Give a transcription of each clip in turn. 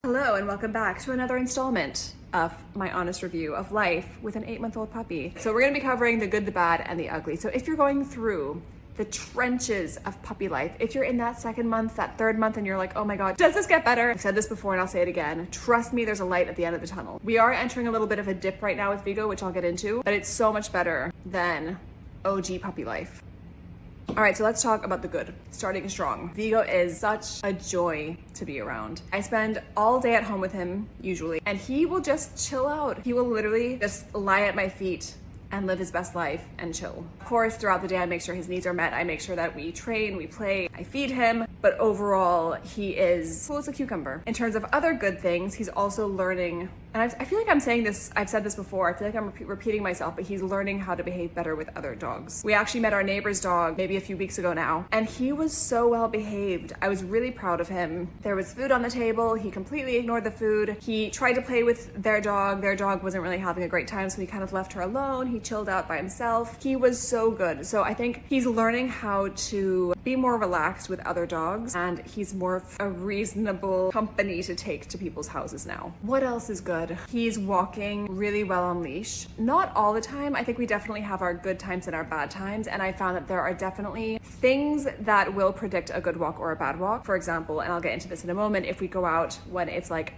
Hello and welcome back to another installment of my honest review of life with an 8-month-old puppy. So we're gonna be covering the good, the bad, and the ugly. So if you're going through the trenches of puppy life, if you're in that second month, that third month, and you're like, oh my God, does this get better? I've said this before and I'll say it again. Trust me, there's a light at the end of the tunnel. We are entering a little bit of a dip right now with Vigo, which I'll get into, but it's so much better than OG puppy life. All right, so let's talk about the good, starting strong. Vigo is such a joy to be around. I spend all day at home with him, usually, and he will just chill out. He will literally just lie at my feet and live his best life and chill. Of course, throughout the day, I make sure his needs are met. I make sure that we train, we play, I feed him, but overall, he is cool as a cucumber. In terms of other good things, he's also learning, and I feel like I'm saying this, I've said this before, I feel like I'm repeating myself, but he's learning how to behave better with other dogs. We actually met our neighbor's dog maybe a few weeks ago now, and he was so well behaved. I was really proud of him. There was food on the table. He completely ignored the food. He tried to play with their dog. Their dog wasn't really having a great time, so he kind of left her alone. He chilled out by himself. He was so good. So I think he's learning how to be more relaxed with other dogs, and he's more of a reasonable company to take to people's houses now. What else is good? He's walking really well on leash. Not all the time. I think we definitely have our good times and our bad times, and I found that there are definitely things that will predict a good walk or a bad walk. For example, and I'll get into this in a moment, if we go out when it's like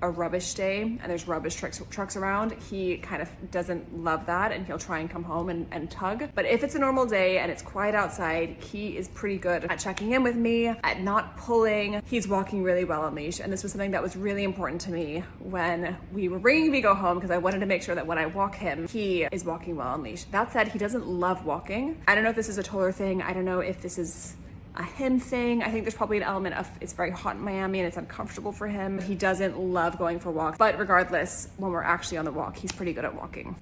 a rubbish day and there's rubbish trucks around, he kind of doesn't love that and he'll try and come home and tug. But if it's a normal day and it's quiet outside, he is pretty good at checking in with me, at not pulling. He's walking really well on leash, and this was something that was really important to me when we were bringing Vigo home, because I wanted to make sure that when I walk him, he is walking well on leash. That said, he doesn't love walking. I don't know if this is a Toller thing. I don't know if this is a him thing. I think there's probably an element of it's very hot in Miami and it's uncomfortable for him. He doesn't love going for walks, but regardless, when we're actually on the walk, he's pretty good at walking.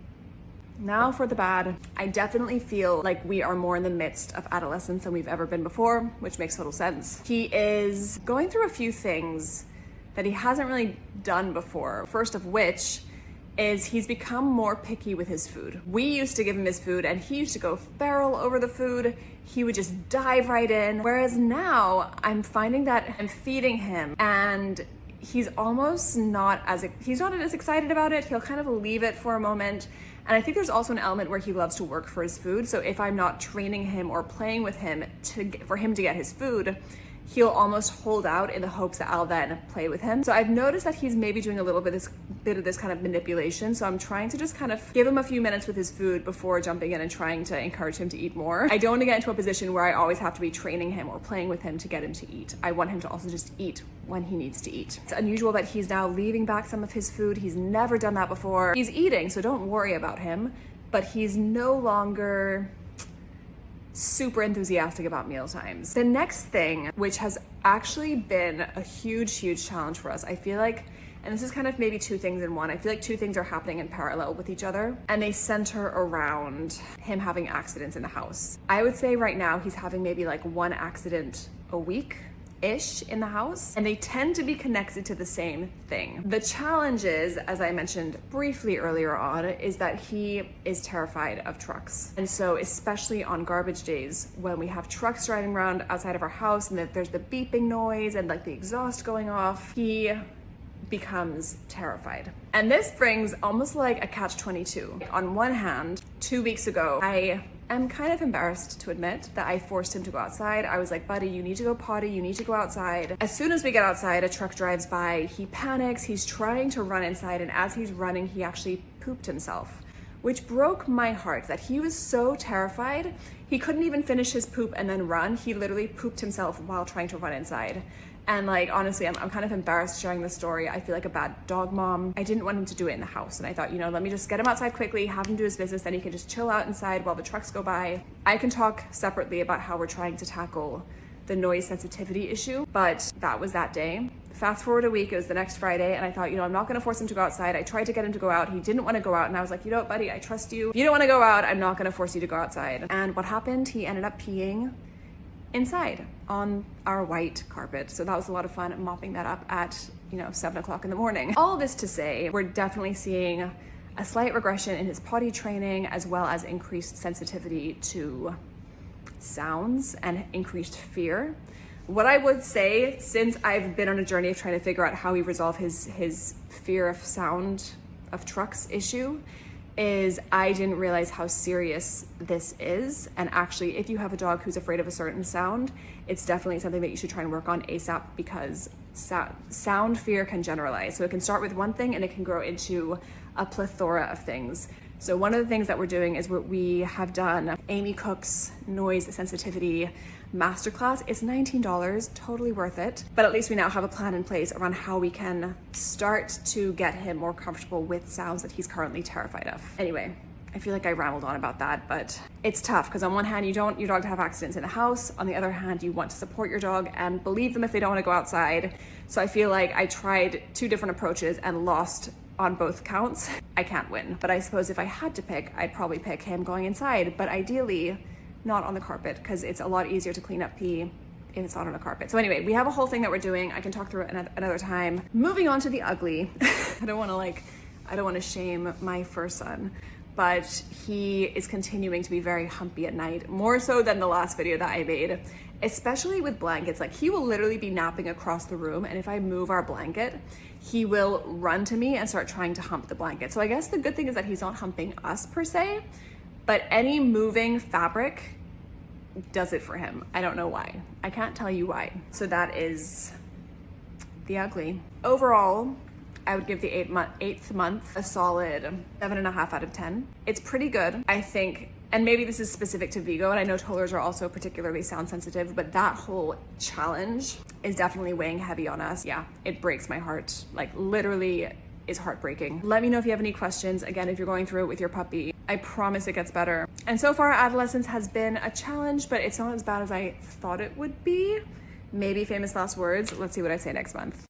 Now for the bad. I definitely feel like we are more in the midst of adolescence than we've ever been before, which makes total sense. He is going through a few things that he hasn't really done before. First of which is he's become more picky with his food. We used to give him his food and he used to go feral over the food. He would just dive right in. Whereas now I'm finding that I'm feeding him and he's almost not as excited about it. He'll kind of leave it for a moment. And I think there's also an element where he loves to work for his food. So if I'm not training him or playing with him for him to get his food, he'll almost hold out in the hopes that I'll then play with him. So I've noticed that he's maybe doing a little bit of this kind of manipulation. So I'm trying to just kind of give him a few minutes with his food before jumping in and trying to encourage him to eat more. I don't want to get into a position where I always have to be training him or playing with him to get him to eat. I want him to also just eat when he needs to eat. It's unusual that he's now leaving back some of his food. He's never done that before. He's eating, so don't worry about him, but he's no longer super enthusiastic about meal times. The next thing, which has actually been a huge challenge for us, I feel like, and this is kind of maybe two things in one, I feel like two things are happening in parallel with each other, and they center around him having accidents in the house. I would say right now he's having maybe like one accident a week-ish in the house, and they tend to be connected to the same thing. The challenge is, as I mentioned briefly earlier on, is that he is terrified of trucks. And so especially on garbage days, when we have trucks driving around outside of our house and that there's the beeping noise and like the exhaust going off, he becomes terrified. And this brings almost like a catch-22. On one hand, 2 weeks ago, I'm kind of embarrassed to admit that I forced him to go outside. I was like, buddy, you need to go potty, you need to go outside. As soon as we get outside, a truck drives by, he panics, he's trying to run inside, and as he's running, he actually pooped himself, which broke my heart that he was so terrified. He couldn't even finish his poop and then run. He literally pooped himself while trying to run inside. And like, honestly, I'm kind of embarrassed sharing this story. I feel like a bad dog mom. I didn't want him to do it in the house. And I thought, let me just get him outside quickly, have him do his business, then he can just chill out inside while the trucks go by. I can talk separately about how we're trying to tackle the noise sensitivity issue, but that was that day. Fast forward a week, it was the next Friday, and I thought, I'm not gonna force him to go outside. I tried to get him to go out. He didn't wanna go out, and I was like, what, buddy, I trust you. If you don't wanna go out, I'm not gonna force you to go outside. And what happened? He ended up peeing inside on our white carpet. So that was a lot of fun, mopping that up at 7 o'clock in the morning. All this to say, we're definitely seeing a slight regression in his potty training, as well as increased sensitivity to sounds and increased fear. What I would say, since I've been on a journey of trying to figure out how we resolve his fear of sound of trucks issue, is I didn't realize how serious this is. And actually, if you have a dog who's afraid of a certain sound, it's definitely something that you should try and work on ASAP, because sound fear can generalize. So it can start with one thing and it can grow into a plethora of things. So one of the things that we're doing is what we have done, Amy Cook's noise sensitivity masterclass. It's $19, totally worth it. But at least we now have a plan in place around how we can start to get him more comfortable with sounds that he's currently terrified of. Anyway, I feel like I rambled on about that, but it's tough because on one hand, you don't want your dog to have accidents in the house. On the other hand, you want to support your dog and believe them if they don't want to go outside. So I feel like I tried 2 different approaches and lost on both counts. I can't win, but I suppose if I had to pick, I'd probably pick him going inside, but ideally not on the carpet, because it's a lot easier to clean up pee if it's not on a carpet. So anyway, we have a whole thing that we're doing. I can talk through it another time. Moving on to the ugly. I don't want to shame my first son, but he is continuing to be very humpy at night, more so than the last video that I made, especially with blankets. Like, he will literally be napping across the room, and if I move our blanket, he will run to me and start trying to hump the blanket. So I guess the good thing is that he's not humping us per se, but any moving fabric does it for him. I don't know why. I can't tell you why. So that is the ugly. Overall, I would give the 8th month a solid 7.5 out of 10. It's pretty good, I think. And maybe this is specific to Vigo, and I know toddlers are also particularly sound sensitive, but that whole challenge is definitely weighing heavy on us. Yeah, it breaks my heart. Like, literally is heartbreaking. Let me know if you have any questions. Again, if you're going through it with your puppy, I promise it gets better. And so far, adolescence has been a challenge, but it's not as bad as I thought it would be. Maybe famous last words. Let's see what I say next month.